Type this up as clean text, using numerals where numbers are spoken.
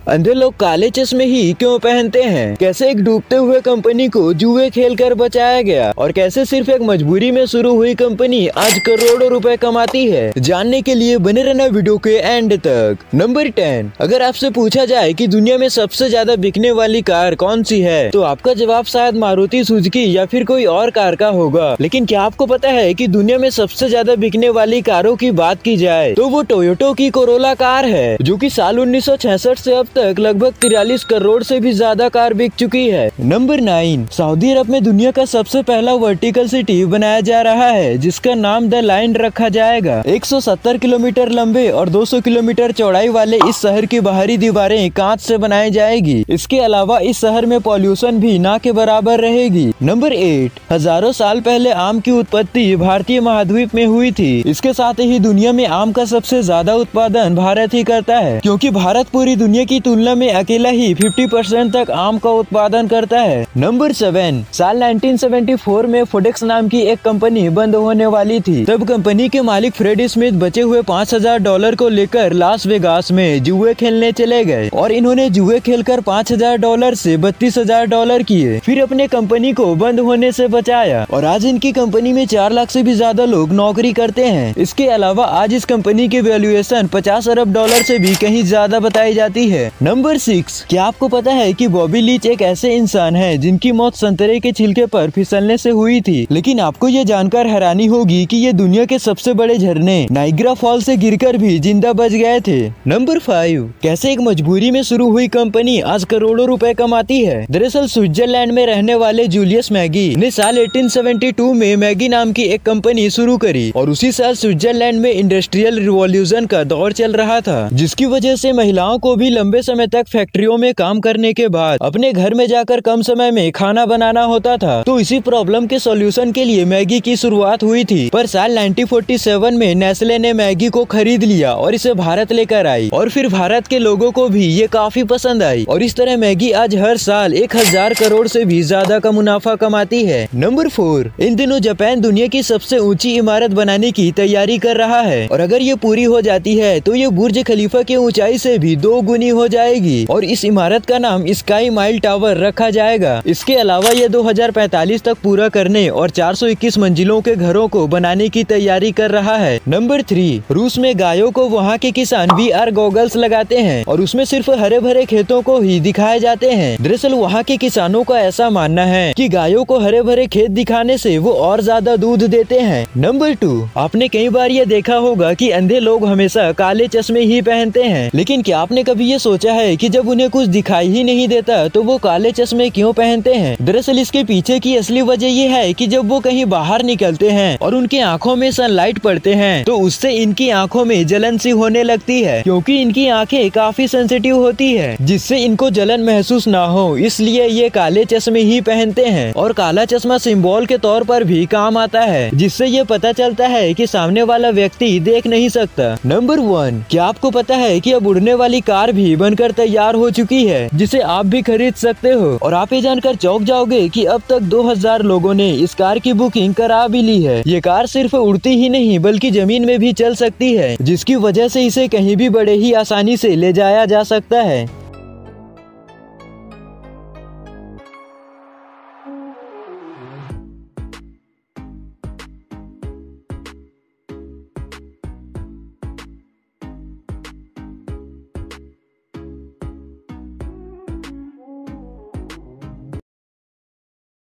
अंधे लोग काले चश्मे ही क्यों पहनते हैं, कैसे एक डूबते हुए कंपनी को जुए खेल कर बचाया गया और कैसे सिर्फ एक मजबूरी में शुरू हुई कंपनी आज करोड़ों रुपए कमाती है, जानने के लिए बने रहना वीडियो के एंड तक। नंबर 10, अगर आपसे पूछा जाए कि दुनिया में सबसे ज्यादा बिकने वाली कार कौन सी है तो आपका जवाब शायद मारुति सुजुकी या फिर कोई और कार का होगा। लेकिन क्या आपको पता है कि दुनिया में सबसे ज्यादा बिकने वाली कारों की बात की जाए तो वो टोयोटा की कोरोला कार है, जो कि साल 1966 से अब तक लगभग 43 करोड़ से भी ज्यादा कार बिक चुकी है। नंबर 9, सऊदी अरब में दुनिया का सबसे पहला वर्टिकल सिटी बनाया जा रहा है, जिसका नाम द लाइन रखा जाएगा। 170 किलोमीटर लंबे और 200 किलोमीटर चौड़ाई वाले इस शहर की बाहरी दीवारें कांच से बनाई जाएगी। इसके अलावा इस शहर में पॉल्यूशन भी ना के बराबर रहेगी। नंबर 8, हजारों साल पहले आम की उत्पत्ति भारतीय महाद्वीप में हुई थी। इसके साथ ही दुनिया में आम का सबसे ज्यादा उत्पादन भारत ही करता है, क्योंकि भारत पूरी दुनिया की तुलना में अकेला ही 50% तक आम का उत्पादन करता है। नंबर 7, साल 1974 में फोडेक्स नाम की एक कंपनी बंद होने वाली थी। तब कंपनी के मालिक फ्रेड स्मिथ बचे हुए $5000 को लेकर लास वेगास में जुए खेलने चले गए और इन्होंने जुए खेलकर $5000 से $32,000 किए, फिर अपने कंपनी को बंद होने से बचाया और आज इनकी कंपनी में 4 लाख से भी ज्यादा लोग नौकरी करते हैं। इसके अलावा आज इस कंपनी की वैल्यूएशन $50 अरब से भी कहीं ज्यादा बताई जाती है। नंबर 6, क्या आपको पता है कि बॉबी लीच एक ऐसे इंसान है जिनकी मौत संतरे के छिलके पर फिसलने से हुई थी, लेकिन आपको ये जानकर हैरानी होगी कि ये दुनिया के सबसे बड़े झरने नाइग्रा फॉल से गिरकर भी जिंदा बच गए थे। नंबर 5, कैसे एक मजबूरी में शुरू हुई कंपनी आज करोड़ों रुपए कमाती है। दरअसल स्विट्जरलैंड में रहने वाले जूलियस मैगी ने साल 1872 में मैगी नाम की एक कंपनी शुरू करी और उसी साल स्विट्जरलैंड में इंडस्ट्रियल रिवॉल्यूशन का दौर चल रहा था, जिसकी वजह से महिलाओं को भी लंबे समय तक फैक्ट्रियों में काम करने के बाद अपने घर में जाकर कम समय में खाना बनाना होता था। तो इसी प्रॉब्लम के सॉल्यूशन के लिए मैगी की शुरुआत हुई थी, पर साल 1947 में नेस्ले ने मैगी को खरीद लिया और इसे भारत लेकर आई और फिर भारत के लोगों को भी ये काफी पसंद आई और इस तरह मैगी आज हर साल 1000 करोड़ से भी ज्यादा का मुनाफा कमाती है। नंबर 4, इन दिनों जापान दुनिया की सबसे ऊंची इमारत बनाने की तैयारी कर रहा है और अगर ये पूरी हो जाती है तो ये बुर्ज खलीफा की ऊंचाई से भी 2 गुनी हो जाएगी और इस इमारत का नाम स्काई माइल टावर रखा जाएगा। इसके अलावा ये 2045 तक पूरा करने और 421 मंजिलों के घरों को बनाने की तैयारी कर रहा है। नंबर 3, रूस में गायों को वहाँ के किसान VR गॉगल्स लगाते हैं और उसमें सिर्फ हरे भरे खेतों को ही दिखाए जाते हैं। दरअसल वहाँ के किसानों का ऐसा मानना है कि गायों को हरे भरे खेत दिखाने से वो और ज्यादा दूध देते हैं। नंबर 2, आपने कई बार ये देखा होगा कि अंधे लोग हमेशा काले चश्मे ही पहनते हैं, लेकिन क्या आपने कभी ये सोचा है कि जब उन्हें कुछ दिखाई ही नहीं देता तो वो काले चश्मे क्यों पहनते हैं? दरअसल इसके पीछे की असली वजह ये है कि जब वो कहीं बाहर निकलते हैं और उनकी आंखों में सनलाइट पड़ते हैं तो उससे इनकी आंखों में जलन सी होने लगती है, क्योंकि इनकी आंखें काफी सेंसिटिव होती है जिससे इनको जलन महसूस ना हो, इसलिए ये काले चश्मे ही पहनते हैं। और काला चश्मा सिंबल के तौर पर भी काम आता है, जिससे ये पता चलता है कि सामने वाला व्यक्ति देख नहीं सकता। नंबर 1, क्या आपको पता है कि अब उड़ने वाली कार भी बनकर तैयार हो चुकी है, जिसे आप भी खरीद सकते हो और आप ये जानकर चौंक जाओगे कि अब तक 2000 लोगों ने इस कार की बुकिंग करा भी ली है। ये कार सिर्फ उड़ती ही नहीं बल्कि जमीन में भी चल सकती है, जिसकी वजह से इसे कहीं भी बड़े ही आसानी से ले जाया जा सकता है।